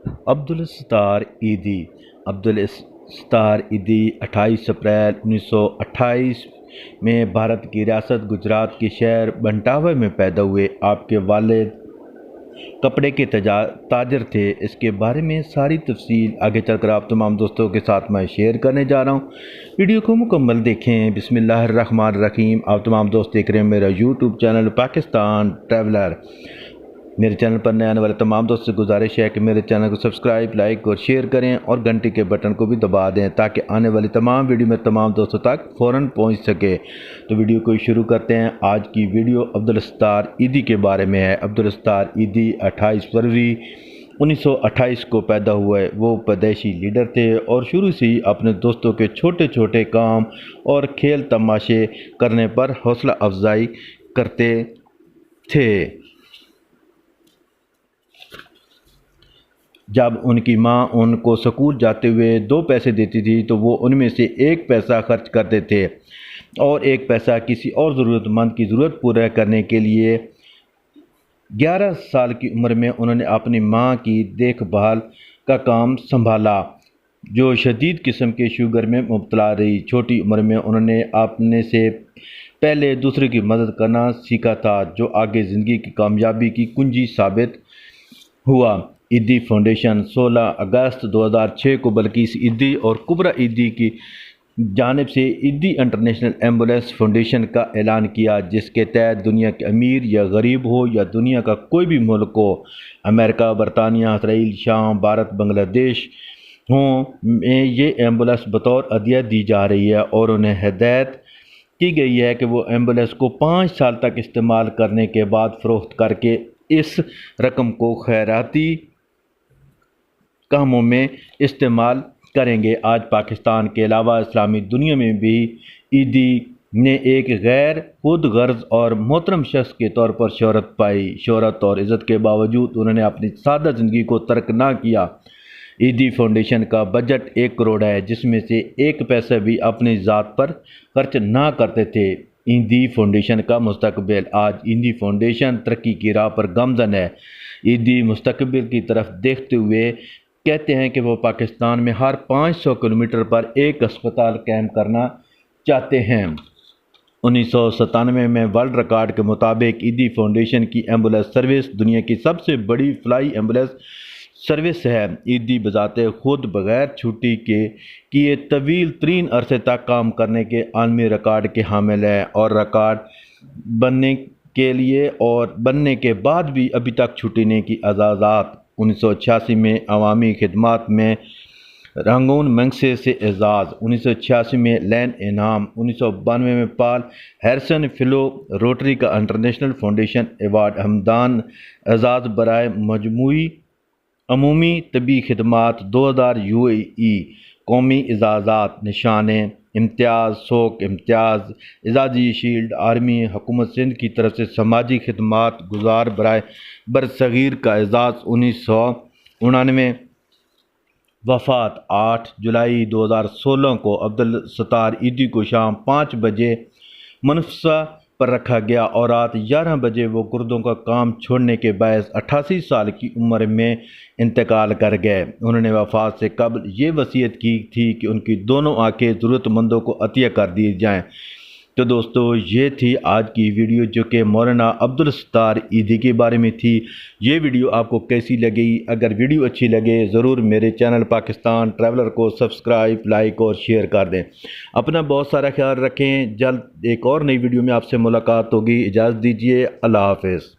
Abdul Sattar ایدی 28 April 1928 میں بھارت کی ریاست گجرات کے شہر بنٹاوا میں پیدا ہوئے۔ آپ کے والد کپڑے کے تاجر تھے۔ اس کے بارے میں ساری تفصیل آگے چل کر آپ تمام دوستوں کے ساتھ میں شیئر کرنے جا رہا ہوں۔ ویڈیو کو مکمل دیکھیں۔ بسم اللہ الرحمن الرحیم۔ آپ تمام دوست دیکھ رہے ہیں میرا یوٹیوب چینل پاکستان ٹریولر۔ میرے چینل پر نئے آنے والے تمام دوست سے گزارش ہے کہ میرے چینل کو سبسکرائب، لائک اور شیئر کریں اور گھنٹی کے بٹن کو بھی دبا دیں تاکہ آنے والی تمام ویڈیو میں تمام دوستوں تک فوراً پہنچ سکے۔ تو ویڈیو کو شروع کرتے ہیں۔ آج کی ویڈیو عبدالستار ایدی کے بارے میں ہے۔ عبدالستار ایدی 28 فروری 1928 کو پیدا ہوئے۔ وہ پیدائشی لیڈر تھے اور شروع سے ہی اپنے دوستوں کے چھوٹے چھوٹے کام اور کھیل تماشے کرنے پر حوصلہ افزائی کرتے تھے۔ جب ان کی ماں ان کو اسکول جاتے ہوئے 2 پیسے دیتی تھی تو وہ ان میں سے 1 پیسہ خرچ کرتے تھے اور 1 پیسہ کسی اور ضرورت مند کی ضرورت پورا کرنے کے لیے 11 سال کی عمر میں انہوں نے اپنی ماں کی دیکھ بھال کا کام سنبھالا، جو شدید قسم کے شوگر میں مبتلا رہی۔ چھوٹی عمر میں انہوں نے اپنے سے پہلے دوسرے کی مدد کرنا سیکھا تھا، جو آگے زندگی کی کامیابی کی کنجی ثابت ہوا۔ ایدی فاؤنڈیشن 16 اگست 2006 کو بلقیس ایدی اور کبریٰ ایدی کی جانب سے ایدی انٹرنیشنل ایمبولینس فاؤنڈیشن کا اعلان کیا، جس کے تحت دنیا کے امیر یا غریب ہو یا دنیا کا کوئی بھی ملک ہو، امریکہ، برطانیہ، اسرائیل، شام، بھارت، بنگلہ دیش ہوں، میں یہ ایمبولینس بطور عطیہ دی جا رہی ہے اور انہیں ہدایت کی گئی ہے کہ وہ ایمبولینس کو 5 سال تک استعمال کرنے کے بعد فروخت کر کے اس رقم کو خیراتی کاموں میں استعمال کریں گے۔ آج پاکستان کے علاوہ اسلامی دنیا میں بھی ایدی نے ایک غیر خود غرض اور محترم شخص کے طور پر شہرت پائی۔ شہرت اور عزت کے باوجود انہوں نے اپنی سادہ زندگی کو ترک نہ کیا۔ ایدی فاؤنڈیشن کا بجٹ 1 کروڑ ہے، جس میں سے 1 پیسہ بھی اپنی ذات پر خرچ نہ کرتے تھے۔ ایدی فاؤنڈیشن کا مستقبل۔ آج ایدی فاؤنڈیشن ترقی کی راہ پر گامزن ہے۔ ایدی مستقبل کی طرف دیکھتے ہوئے کہتے ہیں کہ وہ پاکستان میں ہر 500 کلومیٹر پر ایک اسپتال قائم کرنا چاہتے ہیں۔ 1997 میں ورلڈ ریکارڈ کے مطابق ایدی فاؤنڈیشن کی ایمبولینس سروس دنیا کی سب سے بڑی فلائی ایمبولینس سروس ہے۔ ایدی بذات خود بغیر چھٹی کے کیے طویل ترین عرصے تک کام کرنے کے عالمی ریکارڈ کے حامل ہے اور ریکارڈ بننے کے لیے اور بننے کے بعد بھی ابھی تک چھٹی نہیں کی اعزازات۔ 1986 میں عوامی خدمات میں رنگون منگسے سے اعزاز، 1986 میں لین انعام، 1992 میں پال ہیرسن فیلو، روٹری کا انٹرنیشنل فاؤنڈیشن ایوارڈ، ہمدان اعزاز برائے مجموعی عمومی طبی خدمات 2000 UAE، قومی اعزازات، نشان امتیاز، شوق امتیاز، اعزازی شیلڈ، آرمی حکومت سندھ کی طرف سے سماجی خدمات گزار برائے برصغیر کا اعزاز، 1999۔ وفات 8 جولائی 2016 کو عبدالستار ایدی کو شام 5 بجے منصب پر رکھا گیا اور رات 11 بجے وہ گردوں کا کام چھوڑنے کے باعث 88 سال کی عمر میں انتقال کر گئے۔ انہوں نے وفات سے قبل یہ وصیت کی تھی کہ ان کی دونوں آنکھیں ضرورت مندوں کو عطیہ کر دی جائیں۔ تو دوستو یہ تھی آج کی ویڈیو جو کہ مولانا عبدالستار ایدی کے بارے میں تھی۔ یہ ویڈیو آپ کو کیسی لگی؟ اگر ویڈیو اچھی لگے ضرور میرے چینل پاکستان ٹریولر کو سبسکرائب، لائک اور شیئر کر دیں۔ اپنا بہت سارا خیال رکھیں۔ جلد ایک اور نئی ویڈیو میں آپ سے ملاقات ہوگی۔ اجازت دیجیے۔ اللہ حافظ۔